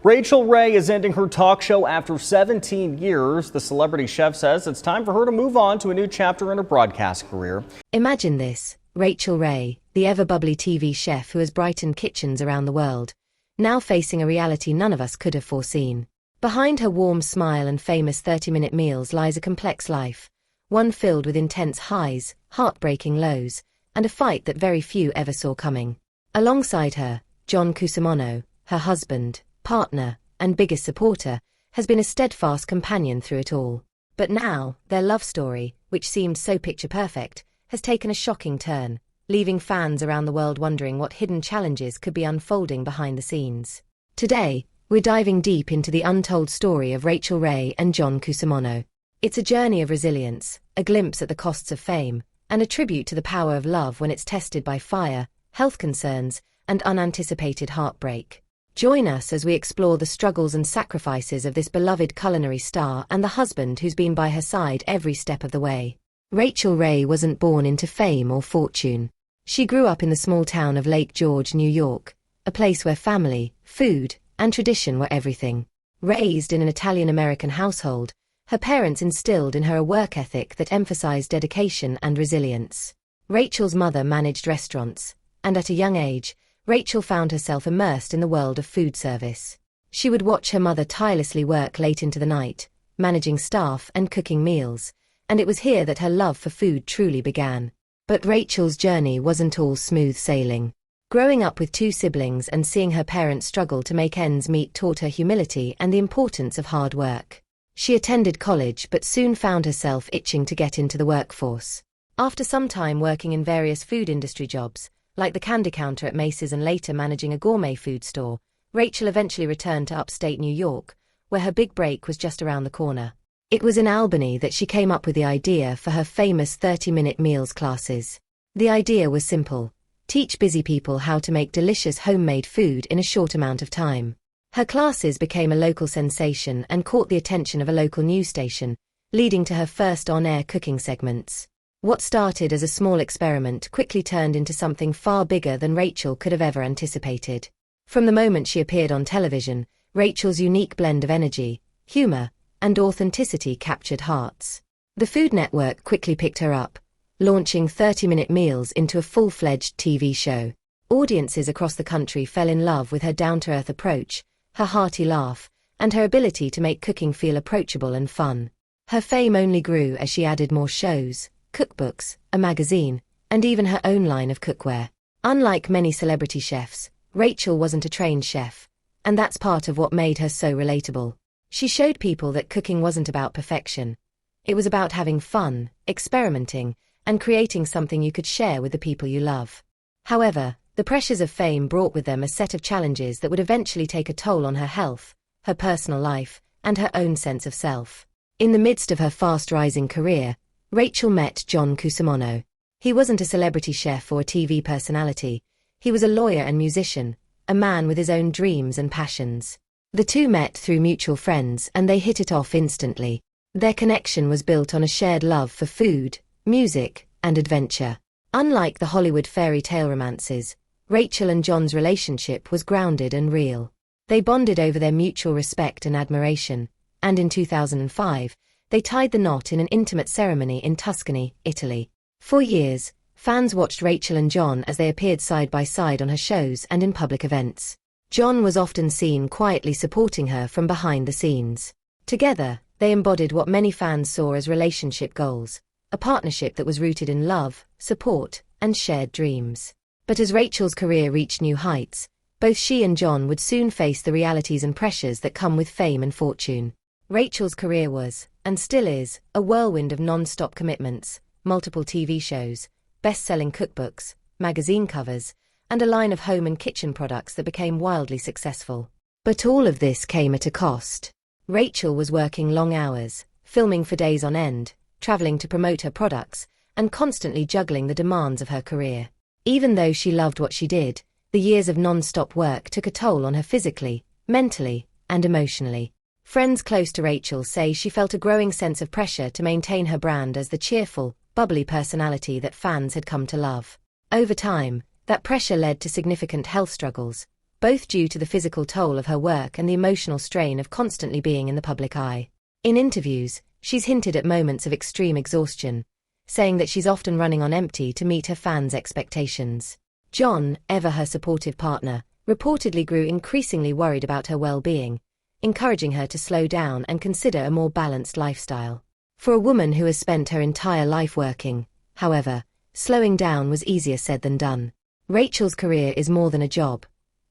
Rachael Ray is ending her talk show after 17 years. The celebrity chef says it's time for her to move on to a new chapter in her broadcast career. Imagine this, Rachael Ray, the ever-bubbly TV chef who has brightened kitchens around the world, now facing a reality none of us could have foreseen. Behind her warm smile and famous 30-minute meals lies a complex life, one filled with intense highs, heartbreaking lows, and a fight that very few ever saw coming. Alongside her, John Cusimano, her husband, partner, and biggest supporter, has been a steadfast companion through it all. But now, their love story, which seemed so picture-perfect, has taken a shocking turn, leaving fans around the world wondering what hidden challenges could be unfolding behind the scenes. Today, we're diving deep into the untold story of Rachael Ray and John Cusimano. It's a journey of resilience, a glimpse at the costs of fame, and a tribute to the power of love when it's tested by fire, health concerns, and unanticipated heartbreak. Join us as we explore the struggles and sacrifices of this beloved culinary star and the husband who's been by her side every step of the way. Rachael Ray wasn't born into fame or fortune. She grew up in the small town of Lake George, New York, a place where family, food, and tradition were everything. Raised in an Italian-American household, her parents instilled in her a work ethic that emphasized dedication and resilience. Rachael's mother managed restaurants, and at a young age, Rachael found herself immersed in the world of food service. She would watch her mother tirelessly work late into the night, managing staff and cooking meals, and it was here that her love for food truly began. But Rachael's journey wasn't all smooth sailing. Growing up with two siblings and seeing her parents struggle to make ends meet taught her humility and the importance of hard work. She attended college but soon found herself itching to get into the workforce. After some time working in various food industry jobs, like the candy counter at Macy's and later managing a gourmet food store, Rachael eventually returned to upstate New York, where her big break was just around the corner. It was in Albany that she came up with the idea for her famous 30-minute meals classes. The idea was simple: teach busy people how to make delicious homemade food in a short amount of time. Her classes became a local sensation and caught the attention of a local news station, leading to her first on-air cooking segments. What started as a small experiment quickly turned into something far bigger than Rachael could have ever anticipated. From the moment she appeared on television, Rachael's unique blend of energy, humor, and authenticity captured hearts. The Food Network quickly picked her up, launching 30-minute meals into a full-fledged TV show. Audiences across the country fell in love with her down-to-earth approach, her hearty laugh, and her ability to make cooking feel approachable and fun. Her fame only grew as she added more shows, cookbooks, a magazine, and even her own line of cookware. Unlike many celebrity chefs, Rachael wasn't a trained chef, and that's part of what made her so relatable. She showed people that cooking wasn't about perfection. It was about having fun, experimenting, and creating something you could share with the people you love. However, the pressures of fame brought with them a set of challenges that would eventually take a toll on her health, her personal life, and her own sense of self. In the midst of her fast-rising career, Rachael met John Cusimano. He wasn't a celebrity chef or a TV personality. He was a lawyer and musician, a man with his own dreams and passions. The two met through mutual friends and they hit it off instantly. Their connection was built on a shared love for food, music, and adventure. Unlike the Hollywood fairy tale romances, Rachael and John's relationship was grounded and real. They bonded over their mutual respect and admiration, and in 2005, they tied the knot in an intimate ceremony in Tuscany, Italy. For years, fans watched Rachael and John as they appeared side by side on her shows and in public events. John was often seen quietly supporting her from behind the scenes. Together, they embodied what many fans saw as relationship goals, a partnership that was rooted in love, support, and shared dreams. But as Rachael's career reached new heights, both she and John would soon face the realities and pressures that come with fame and fortune. Rachael's career was, and still is, a whirlwind of non-stop commitments, multiple TV shows, best-selling cookbooks, magazine covers, and a line of home and kitchen products that became wildly successful. But all of this came at a cost. Rachael was working long hours, filming for days on end, traveling to promote her products, and constantly juggling the demands of her career. Even though she loved what she did, the years of non-stop work took a toll on her physically, mentally, and emotionally. Friends close to Rachael say she felt a growing sense of pressure to maintain her brand as the cheerful, bubbly personality that fans had come to love. Over time, that pressure led to significant health struggles, both due to the physical toll of her work and the emotional strain of constantly being in the public eye. In interviews, she's hinted at moments of extreme exhaustion, saying that she's often running on empty to meet her fans' expectations. John, ever her supportive partner, reportedly grew increasingly worried about her well-being, encouraging her to slow down and consider a more balanced lifestyle. For a woman who has spent her entire life working, however, slowing down was easier said than done. Rachael's career is more than a job.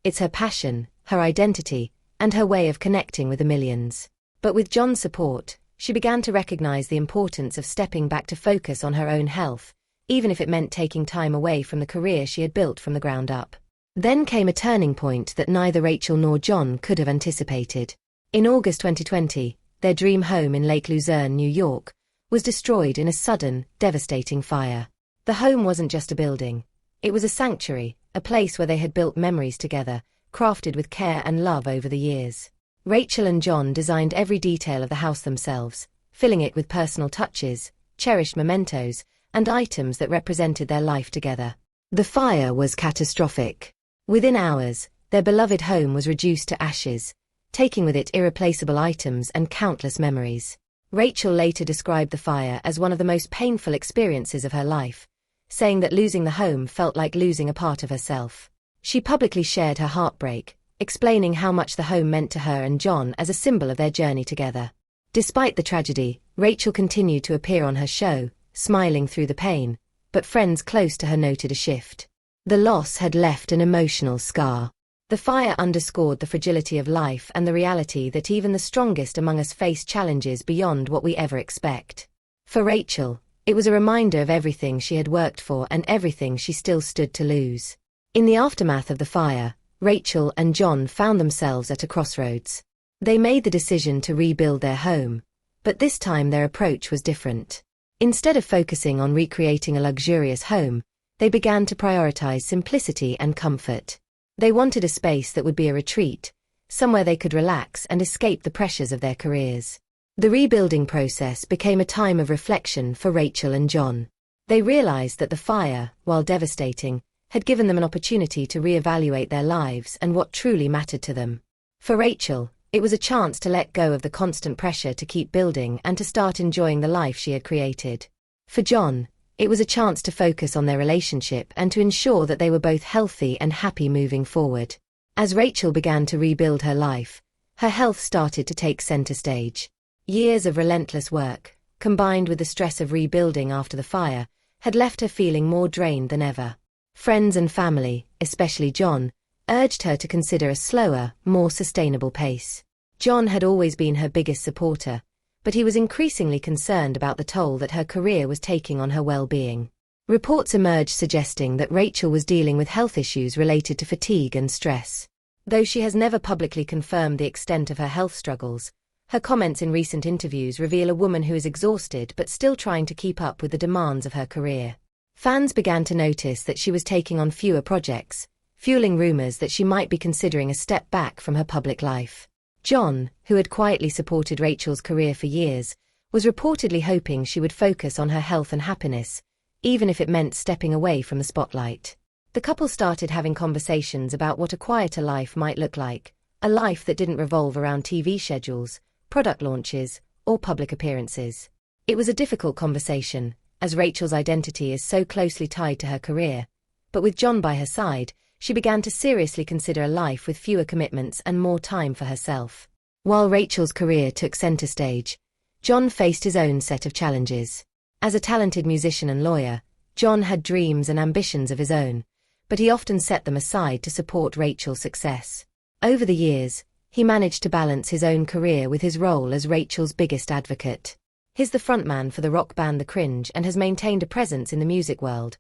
It's her passion, her identity, and her way of connecting with the millions. But with John's support, she began to recognize the importance of stepping back to focus on her own health, even if it meant taking time away from the career she had built from the ground up. Then came a turning point that neither Rachael nor John could have anticipated. In August 2020, their dream home in Lake Luzerne, New York, was destroyed in a sudden, devastating fire. The home wasn't just a building. It was a sanctuary, a place where they had built memories together, crafted with care and love over the years. Rachael and John designed every detail of the house themselves, filling it with personal touches, cherished mementos, and items that represented their life together. The fire was catastrophic. Within hours, their beloved home was reduced to ashes, taking with it irreplaceable items and countless memories. Rachael later described the fire as one of the most painful experiences of her life, saying that losing the home felt like losing a part of herself. She publicly shared her heartbreak, explaining how much the home meant to her and John as a symbol of their journey together. Despite the tragedy, Rachael continued to appear on her show, smiling through the pain, but friends close to her noted a shift. The loss had left an emotional scar. The fire underscored the fragility of life and the reality that even the strongest among us face challenges beyond what we ever expect. For Rachael, it was a reminder of everything she had worked for and everything she still stood to lose. In the aftermath of the fire, Rachael and John found themselves at a crossroads. They made the decision to rebuild their home, but this time their approach was different. Instead of focusing on recreating a luxurious home, they began to prioritize simplicity and comfort. They wanted a space that would be a retreat, somewhere they could relax and escape the pressures of their careers. The rebuilding process became a time of reflection for Rachael and John. They realized that the fire, while devastating, had given them an opportunity to reevaluate their lives and what truly mattered to them. For Rachael, it was a chance to let go of the constant pressure to keep building and to start enjoying the life she had created. For John, it was a chance to focus on their relationship and to ensure that they were both healthy and happy moving forward. As Rachael began to rebuild her life, her health started to take center stage. Years of relentless work, combined with the stress of rebuilding after the fire, had left her feeling more drained than ever. Friends and family, especially John, urged her to consider a slower, more sustainable pace. John had always been her biggest supporter, but he was increasingly concerned about the toll that her career was taking on her well-being. Reports emerged suggesting that Rachael was dealing with health issues related to fatigue and stress. Though she has never publicly confirmed the extent of her health struggles, her comments in recent interviews reveal a woman who is exhausted but still trying to keep up with the demands of her career. Fans began to notice that she was taking on fewer projects, fueling rumors that she might be considering a step back from her public life. John, who had quietly supported Rachael's career for years, was reportedly hoping she would focus on her health and happiness, even if it meant stepping away from the spotlight. The couple started having conversations about what a quieter life might look like, a life that didn't revolve around TV schedules, product launches, or public appearances. It was a difficult conversation, as Rachael's identity is so closely tied to her career, but with John by her side, she began to seriously consider a life with fewer commitments and more time for herself. While Rachael's career took center stage, John faced his own set of challenges. As a talented musician and lawyer, John had dreams and ambitions of his own, but he often set them aside to support Rachael's success. Over the years, he managed to balance his own career with his role as Rachael's biggest advocate. He's the frontman for the rock band The Cringe and has maintained a presence in the music world,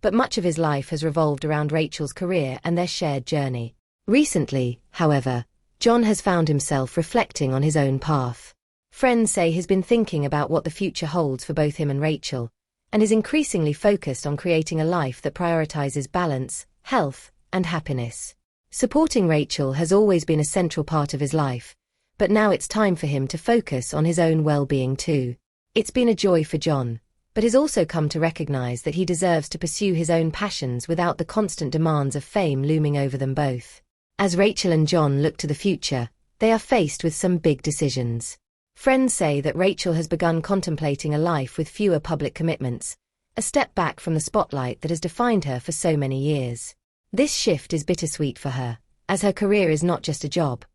but much of his life has revolved around Rachael's career and their shared journey. Recently, however, John has found himself reflecting on his own path. Friends say he's been thinking about what the future holds for both him and Rachael, and is increasingly focused on creating a life that prioritizes balance, health, and happiness. Supporting Rachael has always been a central part of his life, but now it's time for him to focus on his own well-being too. It's been a joy for John, but he's also come to recognize that he deserves to pursue his own passions without the constant demands of fame looming over them both. As Rachael and John look to the future, they are faced with some big decisions. Friends say that Rachael has begun contemplating a life with fewer public commitments, a step back from the spotlight that has defined her for so many years. This shift is bittersweet for her, as her career is not just a job.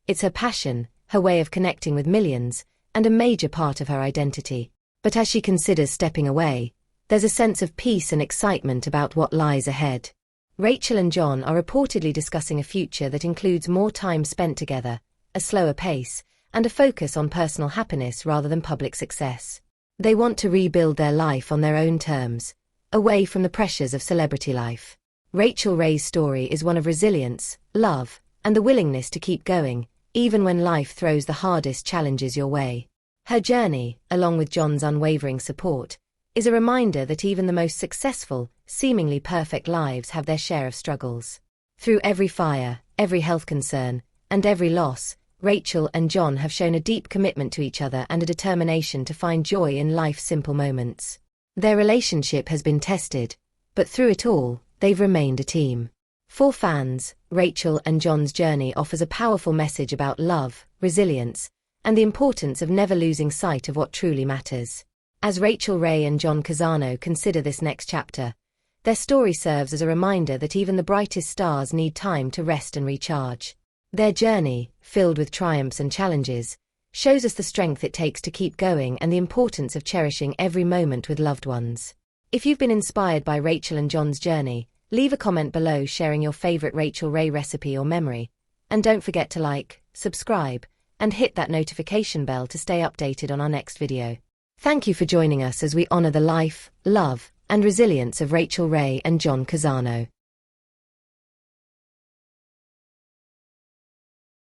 It's her passion, her way of connecting with millions, and a major part of her identity. But as she considers stepping away, there's a sense of peace and excitement about what lies ahead. Rachael and John are reportedly discussing a future that includes more time spent together, a slower pace, and a focus on personal happiness rather than public success. They want to rebuild their life on their own terms, away from the pressures of celebrity life. Rachael Ray's story is one of resilience, love, and the willingness to keep going, even when life throws the hardest challenges your way. Her journey, along with John's unwavering support, is a reminder that even the most successful, seemingly perfect lives have their share of struggles. Through every fire, every health concern, and every loss, Rachael and John have shown a deep commitment to each other and a determination to find joy in life's simple moments. Their relationship has been tested, but through it all, they've remained a team. For fans, Rachael and John's journey offers a powerful message about love, resilience, and the importance of never losing sight of what truly matters. As Rachael Ray and John Casano consider this next chapter, their story serves as a reminder that even the brightest stars need time to rest and recharge. Their journey, filled with triumphs and challenges, shows us the strength it takes to keep going and the importance of cherishing every moment with loved ones. If you've been inspired by Rachael and John's journey, leave a comment below sharing your favorite Rachael Ray recipe or memory. And don't forget to like, subscribe, and hit that notification bell to stay updated on our next video. Thank you for joining us as we honor the life, love, and resilience of Rachael Ray and John Casano.